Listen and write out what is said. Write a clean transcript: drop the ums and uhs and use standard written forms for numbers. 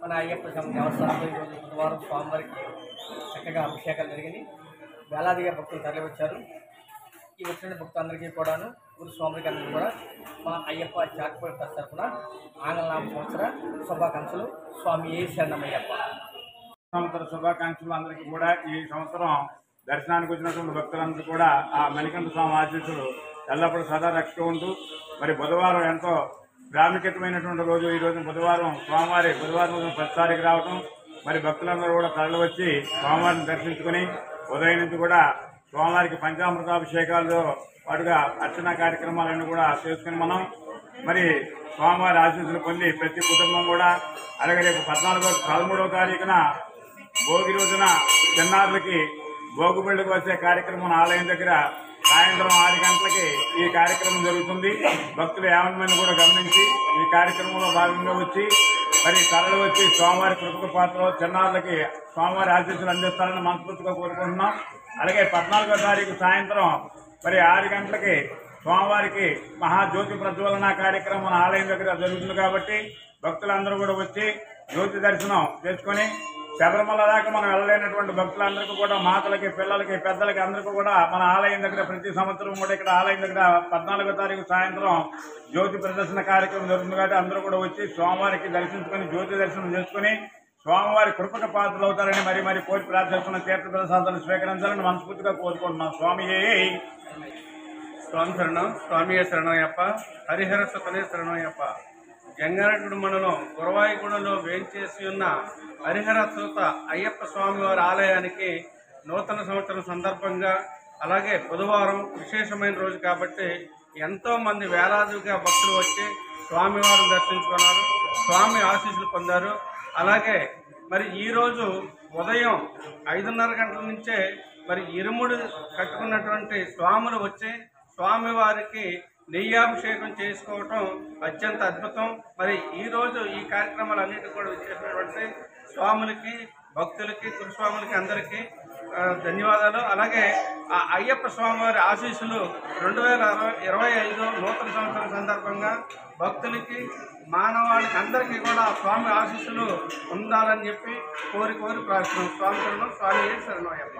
మన అయ్యప్ప దేవస్థానంలో ఈరోజు బుధవారం స్వామివారికి చక్కగా అభిషేకాలు జరిగినాయి. వేలాదిగా భక్తులు తరలివచ్చారు. ఈ వచ్చిన భక్తులందరికీ కూడాను స్వామివారికి అందరికీ కూడా మా అయ్యప్ప చారిటబుల్ ట్రస్ట్ తరఫున ఆంగ్లనామ సంవత్సర శుభాకాంక్షలు. స్వామి ఏ శరణమయ్యప్ప. సంవత్సర శుభాకాంక్షలు అందరికీ కూడా. ఈ సంవత్సరం దర్శనానికి వచ్చినటువంటి భక్తులందరూ కూడా ఆ మణికంఠ స్వామి ఆశీస్సులు ఎల్లప్పుడూ సదా రక్షిస్తూ ఉంటూ, మరి బుధవారం ఎంతో ప్రాముఖ్యతమైనటువంటి రోజు. ఈ రోజు బుధవారం బుధవారం ప్రతిసారికి రావటం, మరి భక్తులందరూ కూడా తరలి వచ్చి స్వామివారిని దర్శించుకుని ఉదయం నుంచి కూడా స్వామివారికి పంచామృతాభిషేకాలతో పాటుగా అర్చన కార్యక్రమాలన్నీ కూడా చేసుకుని మనం మరి స్వామివారి ఆశీస్సులు పొంది ప్రతి కుటుంబం కూడా, అలాగే రేపు 13వ తారీఖున భోగి రోజున చిన్నారులకి భోగిబిళ్ళకు వచ్చే కార్యక్రమం ఆలయం దగ్గర సాయంత్రం 6 గంటలకి ఈ కార్యక్రమం జరుగుతుంది. భక్తులు 50 మంది కూడా గమనించి ఈ కార్యక్రమంలో భాగంగా వచ్చి మరి తరలి వచ్చి స్వామివారి కృపక పాత్రలో చిన్నారులకి స్వామివారి ఆశీస్సులు అందిస్తారని మనస్ఫూర్తిగా కోరుకుంటున్నాం. అలాగే 14వ తారీఖు సాయంత్రం మరి 6 గంటలకి స్వామివారికి మహాజ్యోతి ప్రజ్వలన కార్యక్రమం మన ఆలయం దగ్గర జరుగుతుంది కాబట్టి భక్తులందరూ కూడా వచ్చి జ్యోతి దర్శనం చేసుకుని శబరిమల దాకా మనం వెళ్ళలేనటువంటి భక్తులందరికీ కూడా, మాతలకి, పిల్లలకి, పెద్దలకి అందరికీ కూడా మన ఆలయం దగ్గర ప్రతి సంవత్సరం కూడా ఇక్కడ ఆలయం దగ్గర 14వ తారీఖు సాయంత్రం జ్యోతి ప్రదర్శన కార్యక్రమం జరుగుతుంది కాబట్టి అందరూ కూడా వచ్చి స్వామివారికి దర్శించుకుని జ్యోతి దర్శనం చేసుకుని స్వామివారి కృపక పాత్రలు అవుతారని మరి కోరి ప్రార్థిస్తున్న తీర్థ ప్రసాదాలు స్వీకరించాలని మనస్ఫూర్తిగా కోరుకుంటున్నాం. స్వామి శరణం. స్వామి శరణయ్యప్ప. హరిహర సుతనే శరణయ్యప్ప. జంగారెడ్డి మండలం గురవాయిగూడలో వేంచేసి ఉన్న హరిహర సూత అయ్యప్ప స్వామివారి ఆలయానికి నూతన సంవత్సరం సందర్భంగా, అలాగే బుధవారం విశేషమైన రోజు కాబట్టి ఎంతో మంది వేలాదిగా భక్తులు వచ్చి స్వామివారిని దర్శించుకున్నారు, స్వామి ఆశీస్సులు పొందారు. అలాగే మరి ఈరోజు ఉదయం 5:30 గంటల నుంచే మరి ఇరుముడు కట్టుకున్నటువంటి స్వాములు వచ్చి స్వామివారికి నెయ్యాభిషేకం చేసుకోవటం అత్యంత అద్భుతం. మరి ఈరోజు ఈ కార్యక్రమాలన్నిటి కూడా వచ్చేసినటువంటి స్వాములకి, భక్తులకి, గురుస్వాములకి అందరికీ ధన్యవాదాలు. అలాగే ఆ అయ్యప్ప స్వామివారి ఆశీస్సులు 2025 నూతన సంవత్సరం సందర్భంగా భక్తులకి, మానవాళికి అందరికీ కూడా స్వామి ఆశీస్సులు ఉండాలని చెప్పి కోరి ప్రార్థిస్తున్నాం. స్వామి శరణం. స్వామి శరణం అయ్యప్ప.